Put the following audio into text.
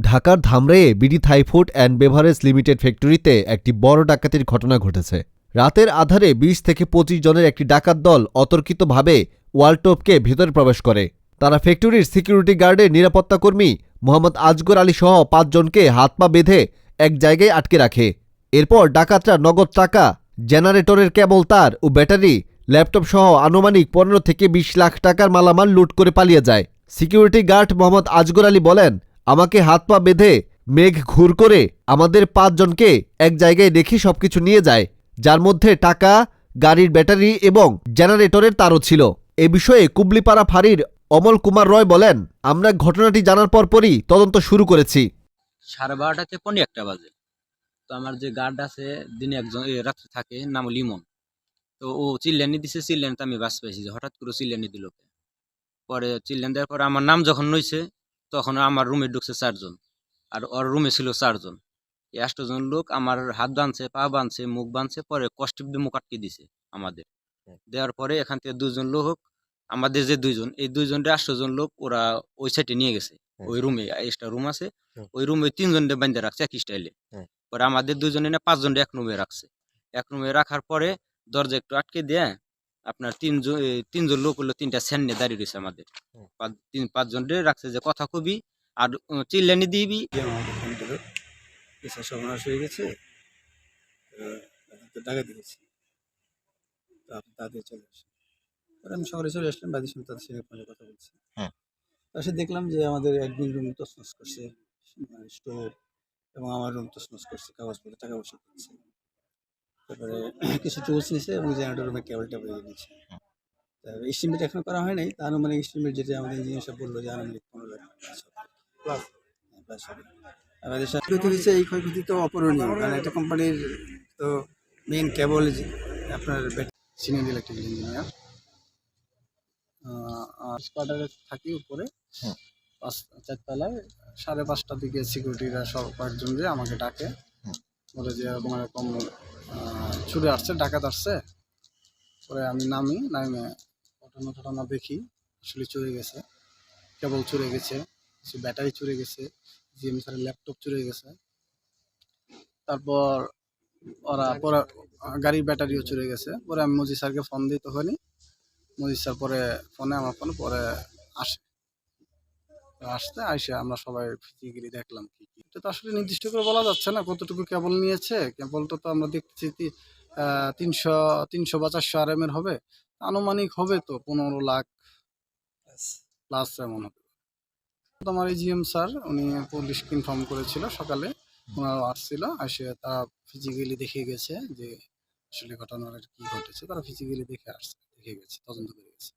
ঢাকার ধামরাইয়ে BD Thai food and beverage limited ফ্যাক্টরিতে একটি বড় ডাকাতির ঘটনা ঘটেছে। রাতের আধারে ২০ থেকে ২৫ জনের একটি ডাকাত দল অতর্কিতভাবে ওয়ালটপকে ভেতরে প্রবেশ করে। তারা ফ্যাক্টরির সিকিউরিটি গার্ডের নিরাপত্তাকর্মী মোহাম্মদ আজগর আলী সহ ৫ জনকে হাত পা বেঁধে এক জায়গায় আটকে রাখে। এরপর ডাকাতরা নগদ টাকা, জেনারেটরের কেবল তার ও ব্যাটারি, ল্যাপটপ সহ আনুমানিক ১৫ থেকে ২০ লাখ টাকার মালামাল লুট করে পালিয়ে যায়। সিকিউরিটি গার্ড মোহাম্মদ আজগর আলী বলেন, আমাকে হাত পা বেঁধে মেঘ ঘুর করে আমাদের ৫ জনকে এক জায়গায় রেখে সবকিছু নিয়ে যায়, যার মধ্যে টাকা, গাড়ির ব্যাটারি এবং জেনারেটরের তারও ছিল। এ বিষয়ে কুবলিপাড়া ফাঁড়ির অমল কুমার রয় বলেন, আমরা ঘটনাটি জানার পরপরই তদন্ত শুরু করেছি। 12:30 থেকে 1:15 বাজে। তো আমার যে গার্ড আছে দিনে একজন রাত্রে থাকে, নাম লিমন। তো ও চিল্লানি দিছে, চিল্লানিতে আমি বাস পাইছি যে হঠাৎ করে চিল্লানি দিল। পরে চিল্লানি দেওয়ার পরে আমার নাম যখন নইছে তখন আমার রুমে ঢুকছে 4 জন, আর ওর রুমে ছিল 4 জন। এই 8 জন লোক আমার হাত বাঁধছে, পা বাঁধছে, মুখ বাঁধছে, পরে কষ্টিপ দিয়ে মুখ আটকে দিছে আমাদের। দেওয়ার পরে এখান থেকে 2 জন লোক, আমাদের যে 2 জন, এই 2 জনের 8 জন লোক ওরা ওই সাইডে নিয়ে গেছে। ওই রুমে এক্সট্রা রুম আছে, ওই রুমে 3 জনকে বাঁধে রাখছে এক স্টাইলে। পরে আমাদের 2 জনে না 5 জনকে এক রুমে রাখছে। এক রুমে রাখার পরে দরজা একটু আটকে দিয়ে আপনার 3 জন লোক হলো 3টা স্যান নিয়ে দাঁড়িয়ে রয়েছে আমাদের। 5 জনকে রাখছে যে কথা কবি আর চিল্লানি দিবি। সর্বনাশ হয়ে গেছে, ডাকাতি গেছি, তো আপনি তাড়াতাড়ি চলে আসেন। আমি শহরে চলে আসলাম, বাদী শুনে তাদের সঙ্গে ফোনে কথা বলছি। তার দেখলাম যে আমাদের অ্যাডমিন রুম তছনছ করছে, স্টোর এবং আমার রুম তছনছ করছে, কাগজপত্র, টাকা পয়সা করছে। তারপরে কিছু টুলস নিছে এবং জেনারেটর রুমে কেবল টেবল নিচ্ছে। এস্টিমেট এখনো করা হয় নাই, তা আনুমানিক এস্টিমেট যেটা আমাদের ইঞ্জিনিয়ার সব বললো যে আনুমানিক 15 লাখ প্লাস হবে। আমাদের ক্ষয়ক্ষতি হয়েছে, এই ক্ষয়ক্ষতি তো অপূরণীয়, কারণ একটা কোম্পানির তো মেইন কেবল আপনার সিনিয়র ইলেকট্রিক্যাল ইঞ্জিনিয়ার কোয়ার্টারে থাকি উপরে 4 তলায়। 5:30টার দিকে সিকিউরিটিরা সব কয়েকজন যে আমাকে ডাকে, বলে যে এরকম ছুটে আসছে, ডাকাত আসছে। পরে আমি নামে ঘটনা দেখি, আসলে চুরে গেছে, কেবল চুরে গেছে, কিছু ব্যাটারি চুরে গেছে, জিএমএসের ল্যাপটপ চুরে গেছে। তারপর ওরা পরে গাড়ির ব্যাটারিও চুরে গেছে। পরে আমি মজিদ স্যারকে ফোন দিই, তখনই মজিদ স্যার পরে আমার ফোনে পরে আসে আমরা সবাই ফিজিক্যালি দেখলাম কি এটা তো আসলে নির্দিষ্ট করে বলা যাচ্ছে না কতটুকু কেবল নিয়েছে। কেবলটা তো আমরা দেখতেছি 300 বা 400 RM এর হবে, আনুমানিক হবে তো 15 লাখ প্লাস এমন হবে। আমার এই জিএম স্যার উনি পুলিশকে ইনফর্ম করেছিল, সকালে ওনারা আসছিল, এসে তারা ফিজিক্যালি দেখে গেছে যে আসলে ঘটনার কি ঘটেছে। তারা ফিজিক্যালি দেখে গেছে, তদন্ত করে গেছে।